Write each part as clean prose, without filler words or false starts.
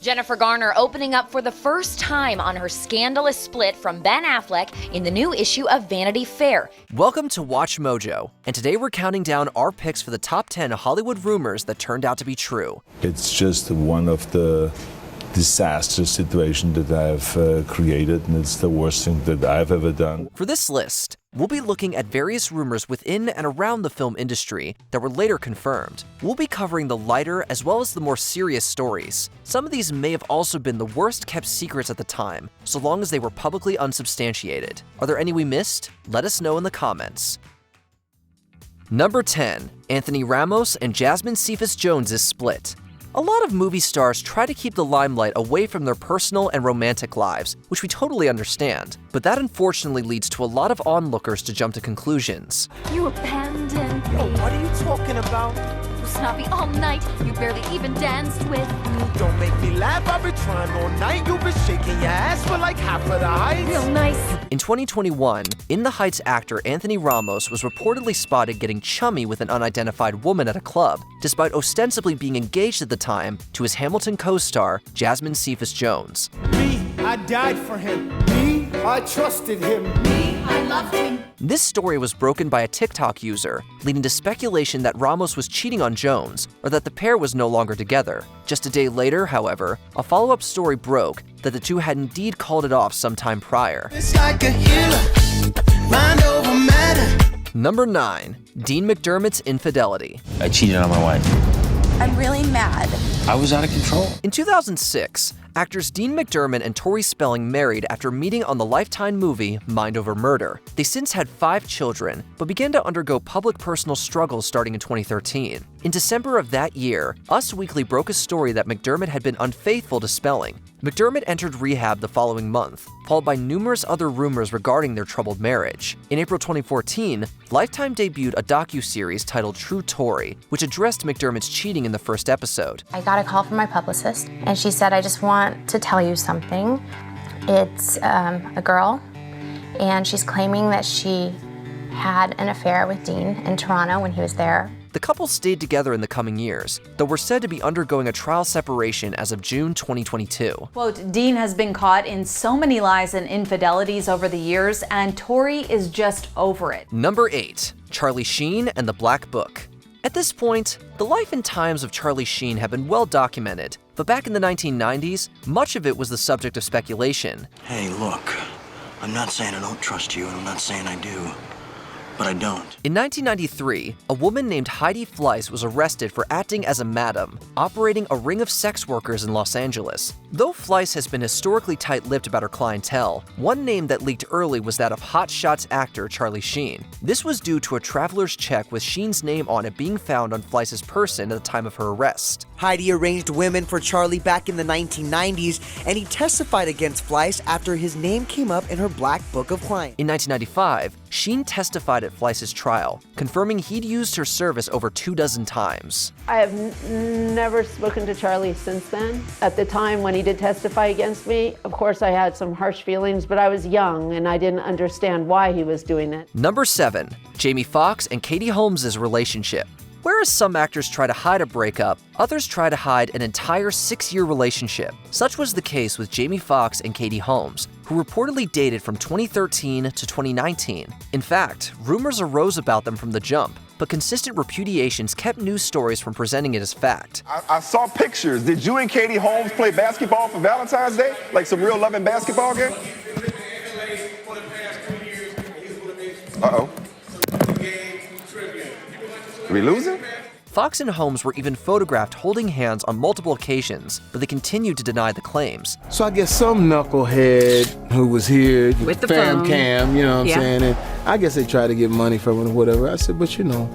Jennifer Garner opening up for the first time on her scandalous split from Ben Affleck in the new issue of Vanity Fair. Welcome to Watch Mojo, and today we're counting down our picks for the top 10 Hollywood rumors that turned out to be true. It's just one of the disaster situations that I've created, and it's the worst thing that I've ever done. For this list, we'll be looking at various rumors within and around the film industry that were later confirmed. We'll be covering the lighter as well as the more serious stories. Some of these may have also been the worst kept secrets at the time, so long as they were publicly unsubstantiated. Are there any we missed? Let us know in the comments. Number 10. Anthony Ramos and Jasmine Cephas Jones' split. A lot of movie stars try to keep the limelight away from their personal and romantic lives, which we totally understand. But that unfortunately leads to a lot of onlookers to jump to conclusions. You abandoned me. Yo, what are you talking about? You snappy all night. You barely even danced with. Don't make me laugh. I've been trying all night. You've been shaking your ass for like half of the Heights. Real nice. In 2021, In the Heights actor Anthony Ramos was reportedly spotted getting chummy with an unidentified woman at a club, despite ostensibly being engaged at the time to his Hamilton co-star, Jasmine Cephas Jones. Me, I died for him. Me, I trusted him. Me, I loved him. This story was broken by a TikTok user, leading to speculation that Ramos was cheating on Jones, or that the pair was no longer together. Just a day later, however, a follow-up story broke that the two had indeed called it off sometime prior. It's like a healer, mind over matter. Number 9. Dean McDermott's infidelity. I cheated on my wife. I'm really mad. I was out of control. In 2006, actors Dean McDermott and Tori Spelling married after meeting on the Lifetime movie Mind Over Murder. They since had 5 children, but began to undergo public personal struggles starting in 2013. In December of that year, Us Weekly broke a story that McDermott had been unfaithful to Spelling. McDermott entered rehab the following month, followed by numerous other rumors regarding their troubled marriage. In April 2014, Lifetime debuted a docuseries titled True Tori, which addressed McDermott's cheating in the first episode. I got a call from my publicist, and she said, I just want to tell you something. It's a girl, and she's claiming that she had an affair with Dean in Toronto when he was there. The couple stayed together in the coming years, though were said to be undergoing a trial separation as of June 2022. Quote, Dean has been caught in so many lies and infidelities over the years, and Tori is just over it. Number 8. Charlie Sheen and the Black Book. At this point, the life and times of Charlie Sheen have been well documented, but back in the 1990s, much of it was the subject of speculation. Hey, look, I'm not saying I don't trust you, and I'm not saying I do. But I don't. In 1993, a woman named Heidi Fleiss was arrested for acting as a madam, operating a ring of sex workers in Los Angeles. Though Fleiss has been historically tight-lipped about her clientele, one name that leaked early was that of Hot Shots actor Charlie Sheen. This was due to a traveler's check with Sheen's name on it being found on Fleiss's person at the time of her arrest. Heidi arranged women for Charlie back in the 1990s, and he testified against Fleiss after his name came up in her Black Book of Clients. In 1995, Sheen testified at Fleiss's trial, confirming he'd used her service over 24 times. I have never spoken to Charlie since then. At the time when he did testify against me, of course I had some harsh feelings, but I was young and I didn't understand why he was doing it. Number 7. Jamie Foxx and Katie Holmes' relationship. Whereas some actors try to hide a breakup, others try to hide an entire 6-year relationship. Such was the case with Jamie Foxx and Katie Holmes, who reportedly dated from 2013 to 2019. In fact, rumors arose about them from the jump, but consistent repudiations kept news stories from presenting it as fact. I saw pictures. Did you and Katie Holmes play basketball for Valentine's Day? Like some real loving basketball game? Uh-oh. Are we losing? Fox and Holmes were even photographed holding hands on multiple occasions, but they continued to deny the claims. So I guess some knucklehead who was here with the fam phone. cam, you know what I'm saying? And I guess they tried to get money from it or whatever. I said, but you know,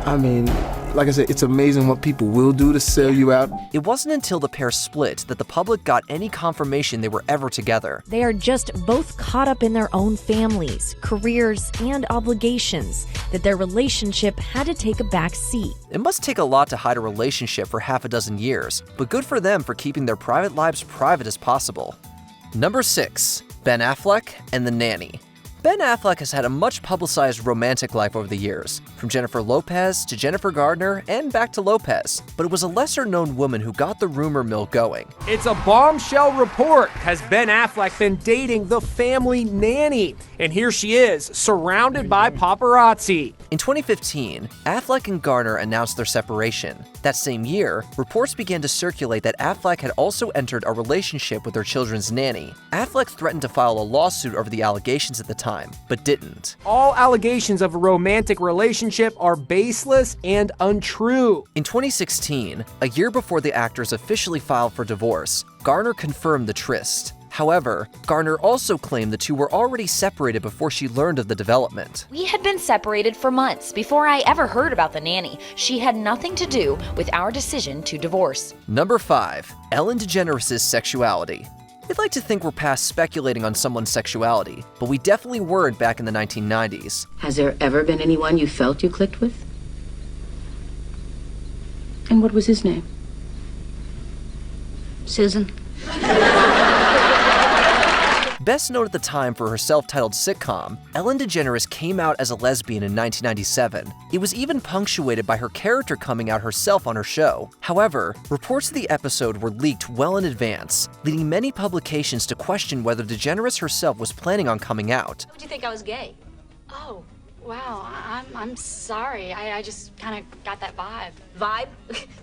I mean, like I said, it's amazing what people will do to sell you out. It wasn't until the pair split that the public got any confirmation they were ever together. They are just both caught up in their own families, careers, and obligations that their relationship had to take a back seat. It must take a lot to hide a relationship for half a dozen years, but good for them for keeping their private lives private as possible. Number 6. Ben Affleck and the Nanny. Ben Affleck has had a much publicized romantic life over the years, from Jennifer Lopez to Jennifer Gardner and back to Lopez, but it was a lesser-known woman who got the rumor mill going. It's a bombshell report. Has Ben Affleck been dating the family nanny? And here she is, surrounded by paparazzi. In 2015, Affleck and Garner announced their separation. That same year, reports began to circulate that Affleck had also entered a relationship with their children's nanny. Affleck threatened to file a lawsuit over the allegations at the time, but didn't. All allegations of a romantic relationship are baseless and untrue. In 2016, a year before the actors officially filed for divorce, Garner confirmed the tryst. However, Garner also claimed the two were already separated before she learned of the development. We had been separated for months before I ever heard about the nanny. She had nothing to do with our decision to divorce. Number 5. Ellen DeGeneres' sexuality. We'd like to think we're past speculating on someone's sexuality, but we definitely weren't back in the 1990s. Has there ever been anyone you felt you clicked with? And what was his name? Susan. Best known at the time for her self-titled sitcom, Ellen DeGeneres came out as a lesbian in 1997. It was even punctuated by her character coming out herself on her show. However, reports of the episode were leaked well in advance, leading many publications to question whether DeGeneres herself was planning on coming out. Would you think I was gay? Oh, wow, I'm sorry. I just kind of got that vibe. Vibe?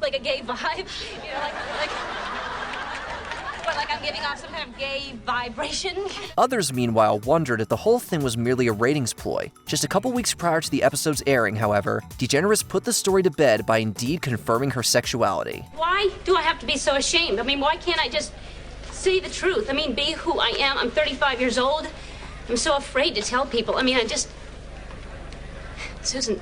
Like a gay vibe? You know, like... What, like I'm giving off some kind of gay vibration? Others, meanwhile, wondered if the whole thing was merely a ratings ploy. Just a couple weeks prior to the episode's airing, however, DeGeneres put the story to bed by indeed confirming her sexuality. Why do I have to be so ashamed? I mean, why can't I just say the truth? I mean, be who I am. I'm 35 years old. I'm so afraid to tell people. I mean, Susan,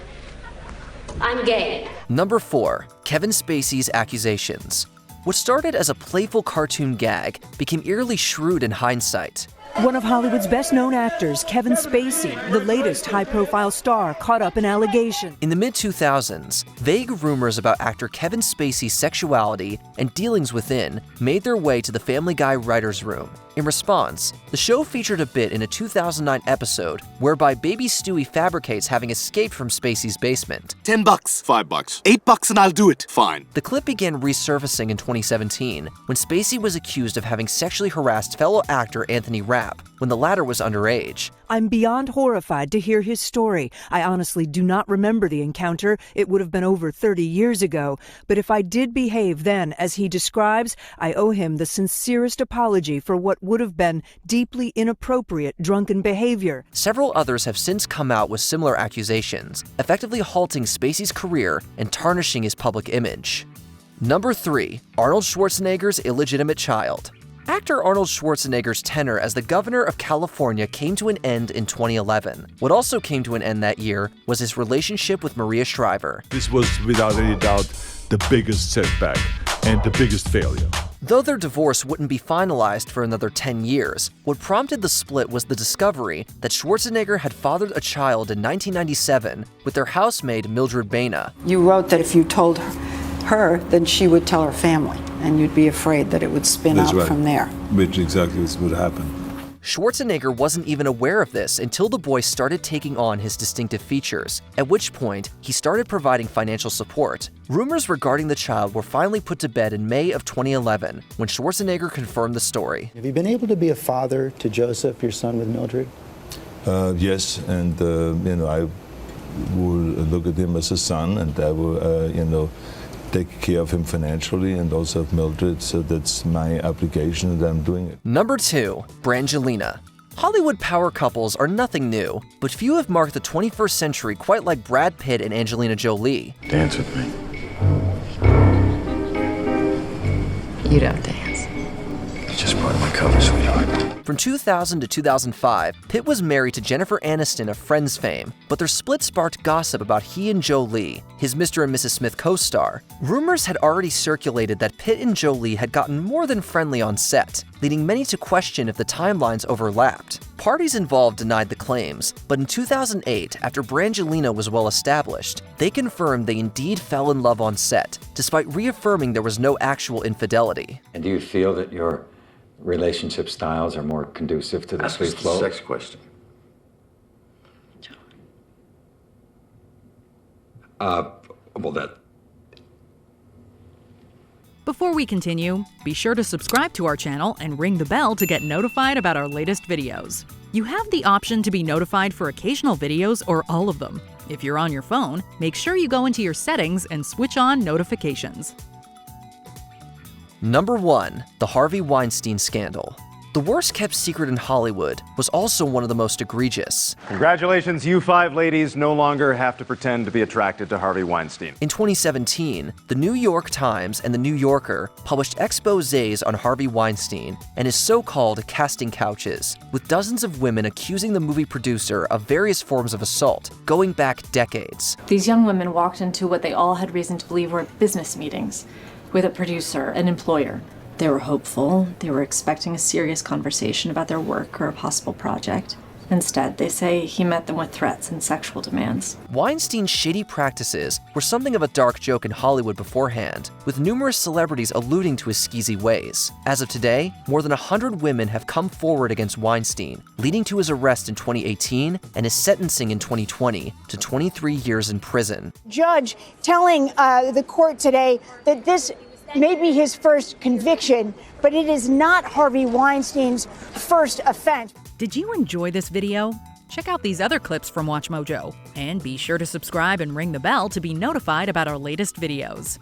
I'm gay. Number 4. Kevin Spacey's accusations. What started as a playful cartoon gag became eerily shrewd in hindsight. One of Hollywood's best-known actors, Kevin Spacey, the latest high-profile star caught up in allegations. In the mid-2000s, vague rumors about actor Kevin Spacey's sexuality and dealings within made their way to the Family Guy writer's room. In response, the show featured a bit in a 2009 episode whereby baby Stewie fabricates having escaped from Spacey's basement. $10, $5, $8 and I'll do it. Fine. The clip began resurfacing in 2017 when Spacey was accused of having sexually harassed fellow actor Anthony Rapp when the latter was underage. I'm beyond horrified to hear his story. I honestly do not remember the encounter. It would have been over 30 years ago. But if I did behave then as he describes, I owe him the sincerest apology for what would have been deeply inappropriate drunken behavior. Several others have since come out with similar accusations, effectively halting Spacey's career and tarnishing his public image. Number 3. Arnold Schwarzenegger's illegitimate child. Actor Arnold Schwarzenegger's tenure as the governor of California came to an end in 2011. What also came to an end that year was his relationship with Maria Shriver. This was without any doubt the biggest setback and the biggest failure. Though their divorce wouldn't be finalized for another 10 years, what prompted the split was the discovery that Schwarzenegger had fathered a child in 1997 with their housemaid Mildred Baina. You wrote that if you told her, then she would tell her family, and you'd be afraid that it would spin out from there. Which exactly is what happened. Schwarzenegger wasn't even aware of this until the boy started taking on his distinctive features, at which point he started providing financial support. Rumors regarding the child were finally put to bed in May of 2011 when Schwarzenegger confirmed the story. Have you been able to be a father to Joseph, your son with Mildred? Yes, and I will look at him as a son, and I will, take care of him financially and also of Mildred, so that's my obligation that I'm doing it. Number 2. Brangelina. Hollywood power couples are nothing new, but few have marked the 21st century quite like Brad Pitt and Angelina Jolie. Dance with me. You don't dance. It's just part of my cover, sweetheart. From 2000 to 2005, Pitt was married to Jennifer Aniston of Friends fame, but their split sparked gossip about he and Jolie, his Mr. and Mrs. Smith co-star. Rumors had already circulated that Pitt and Jolie had gotten more than friendly on set, leading many to question if the timelines overlapped. Parties involved denied the claims, but in 2008, after Brangelina was well established, they confirmed they indeed fell in love on set, despite reaffirming there was no actual infidelity. And do you feel that your relationship styles are more conducive to the free flow? Sex question. Well, that. Before we continue, be sure to subscribe to our channel and ring the bell to get notified about our latest videos. You have the option to be notified for occasional videos or all of them. If you're on your phone, make sure you go into your settings and switch on notifications. Number 1. The Harvey Weinstein Scandal. The worst-kept secret in Hollywood was also one of the most egregious. Congratulations, you 5 ladies no longer have to pretend to be attracted to Harvey Weinstein. In 2017, the New York Times and the New Yorker published exposés on Harvey Weinstein and his so-called casting couches, with dozens of women accusing the movie producer of various forms of assault, going back decades. These young women walked into what they all had reason to believe were business meetings with a producer, an employer. They were hopeful. They were expecting a serious conversation about their work or a possible project. Instead, they say he met them with threats and sexual demands. Weinstein's shady practices were something of a dark joke in Hollywood beforehand, with numerous celebrities alluding to his skeezy ways. As of today, more than 100 women have come forward against Weinstein, leading to his arrest in 2018 and his sentencing in 2020 to 23 years in prison. Judge telling the court today that this may be his first conviction, but it is not Harvey Weinstein's first offense. Did you enjoy this video? Check out these other clips from WatchMojo, and be sure to subscribe and ring the bell to be notified about our latest videos.